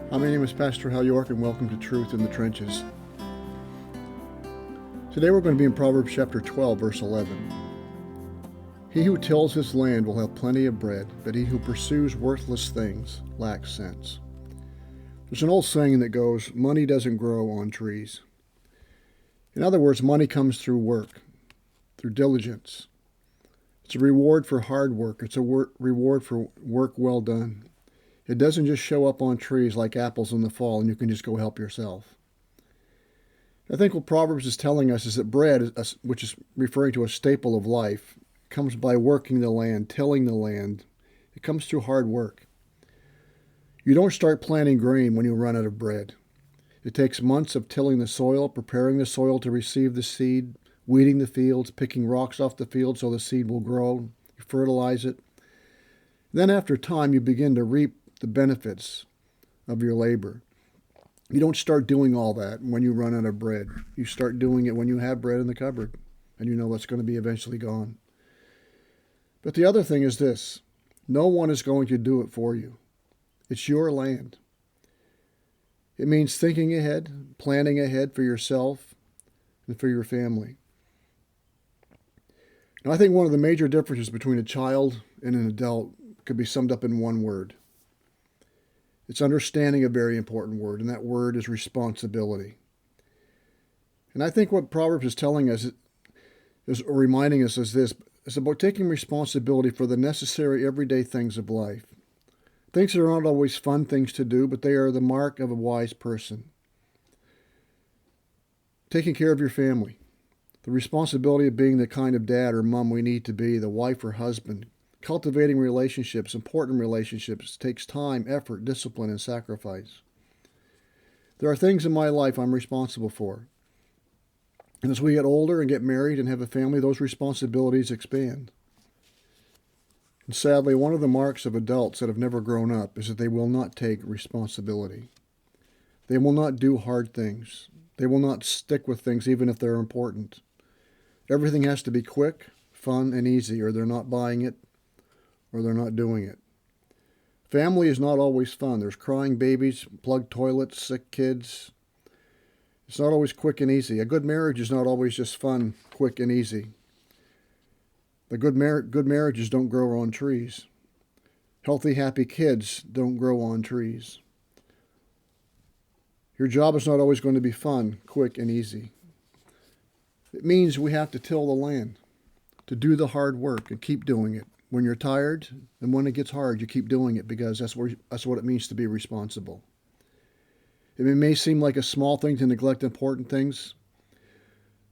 My name is Pastor Hal York, and welcome to Truth in the Trenches. Today we're going to be in Proverbs chapter 12, verse 11. He who tills his land will have plenty of bread, but he who pursues worthless things lacks sense. There's an old saying that goes, money doesn't grow on trees. In other words, money comes through work, through diligence. It's a reward for hard work. It's a reward for work well done. It doesn't just show up on trees like apples in the fall and you can just go help yourself. I think what Proverbs is telling us is that bread, which is referring to a staple of life, comes by working the land, tilling the land. It comes through hard work. You don't start planting grain when you run out of bread. It takes months of tilling the soil, preparing the soil to receive the seed, weeding the fields, picking rocks off the field so the seed will grow. You fertilize it. Then after time, you begin to reap the benefits of your labor. You don't start doing all that when you run out of bread. You start doing it when you have bread in the cupboard and you know it's going to be eventually gone. But the other thing is this: no one is going to do it for you. It's your land. It means thinking ahead, planning ahead for yourself and for your family. And I think one of the major differences between a child and an adult could be summed up in one word. It's understanding a very important word, and that word is responsibility. And I think what Proverbs is telling us, is reminding us is this: it's about taking responsibility for the necessary everyday things of life. Things that are not always fun things to do, but they are the mark of a wise person. Taking care of your family. The responsibility of being the kind of dad or mom we need to be, the wife or husband. Cultivating relationships, important relationships, takes time, effort, discipline, and sacrifice. There are things in my life I'm responsible for. And as we get older and get married and have a family, those responsibilities expand. And sadly, one of the marks of adults that have never grown up is that they will not take responsibility. They will not do hard things. They will not stick with things even if they're important. Everything has to be quick, fun, and easy, or they're not buying it, or they're not doing it. Family is not always fun. There's crying babies, plugged toilets, sick kids. It's not always quick and easy. A good marriage is not always just fun, quick, and easy. The good marriages don't grow on trees. Healthy, happy kids don't grow on trees. Your job is not always going to be fun, quick, and easy. It means we have to till the land, to do the hard work and keep doing it. When you're tired and when it gets hard, you keep doing it because that's what it means to be responsible. It may seem like a small thing to neglect important things.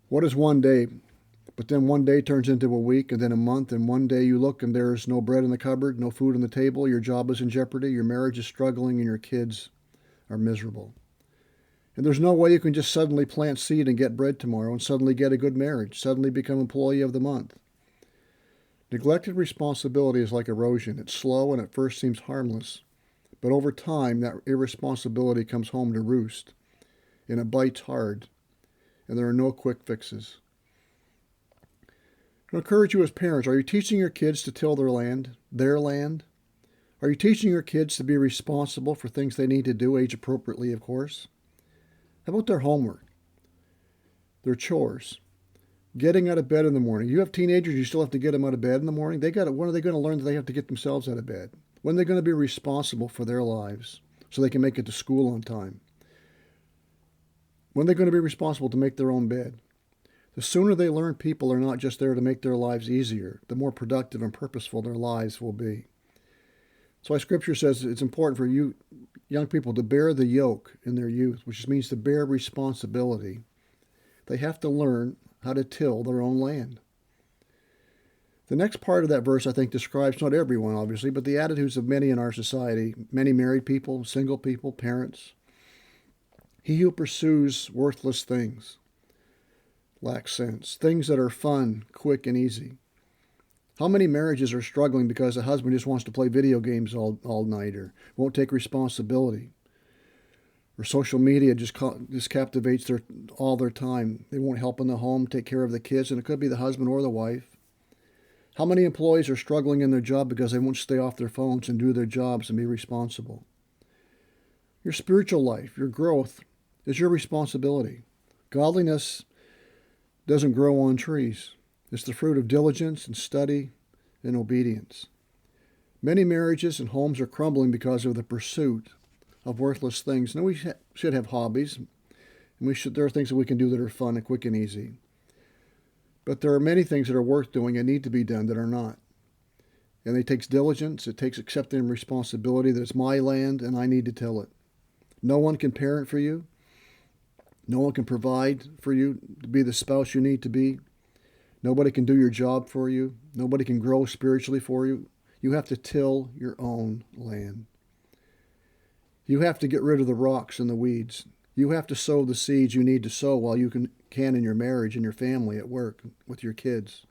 What is one day? But then one day turns into a week and then a month, and one day you look and there's no bread in the cupboard, no food on the table, your job is in jeopardy, your marriage is struggling, and your kids are miserable. And there's no way you can just suddenly plant seed and get bread tomorrow and suddenly get a good marriage, suddenly become employee of the month. Neglected responsibility is like erosion. It's slow and at first seems harmless. But over time, that irresponsibility comes home to roost. And it bites hard. And there are no quick fixes. I encourage you as parents, are you teaching your kids to till their land? Their land? Are you teaching your kids to be responsible for things they need to do, age appropriately, of course? How about their homework? Their chores? Getting out of bed in the morning. You have teenagers, you still have to get them out of bed in the morning. When are they going to learn that they have to get themselves out of bed? When are they going to be responsible for their lives so they can make it to school on time? When are they going to be responsible to make their own bed? The sooner they learn people are not just there to make their lives easier, the more productive and purposeful their lives will be. That's why Scripture says it's important for you young people to bear the yoke in their youth, which means to bear responsibility. They have to learn how to till their own land. The next part of that verse, I think, describes not everyone, obviously, but the attitudes of many in our society, many married people, single people, parents. He who pursues worthless things lacks sense. Things that are fun, quick, and easy. How many marriages are struggling because the husband just wants to play video games all night or won't take responsibility? Or social media just captivates all their time. They won't help in the home, take care of the kids, and it could be the husband or the wife. How many employees are struggling in their job because they won't stay off their phones and do their jobs and be responsible? Your spiritual life, your growth, is your responsibility. Godliness doesn't grow on trees. It's the fruit of diligence and study and obedience. Many marriages and homes are crumbling because of the pursuit of worthless things. Now, we should have hobbies, and there are things that we can do that are fun and quick and easy. But there are many things that are worth doing and need to be done that are not. And it takes diligence. It takes accepting responsibility that it's my land and I need to till it. No one can parent for you. No one can provide for you to be the spouse you need to be. Nobody can do your job for you. Nobody can grow spiritually for you. You have to till your own land. You have to get rid of the rocks and the weeds. You have to sow the seeds you need to sow while you can in your marriage, in your family, at work, with your kids.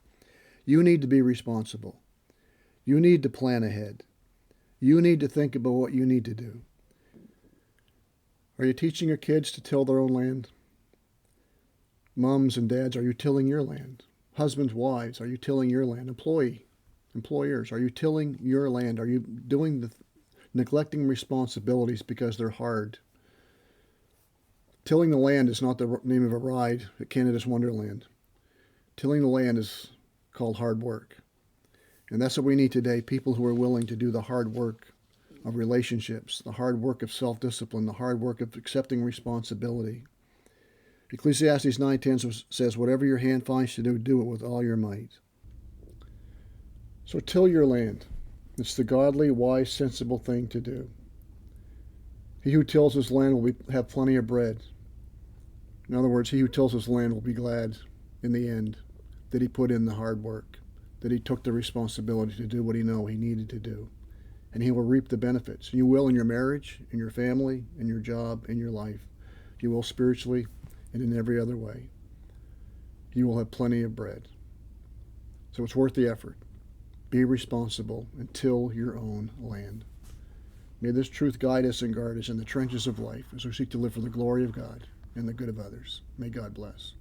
You need to be responsible. You need to plan ahead. You need to think about what you need to do. Are you teaching your kids to till their own land? Moms and dads, are you tilling your land? Husbands, wives, are you tilling your land? Employers, are you tilling your land? Are you neglecting responsibilities because they're hard? Tilling the land is not the name of a ride at Canada's Wonderland. Tilling the land is called hard work. And that's what we need today, people who are willing to do the hard work of relationships, the hard work of self-discipline, the hard work of accepting responsibility. Ecclesiastes 9:10 says, whatever your hand finds to do, do it with all your might. So till your land. It's the godly, wise, sensible thing to do. He who tills his land will have plenty of bread. In other words, he who tills his land will be glad in the end that he put in the hard work, that he took the responsibility to do what he knew he needed to do. And he will reap the benefits. You will in your marriage, in your family, in your job, in your life. You will spiritually and in every other way. You will have plenty of bread. So it's worth the effort. Be responsible and till your own land. May this truth guide us and guard us in the trenches of life as we seek to live for the glory of God and the good of others. May God bless.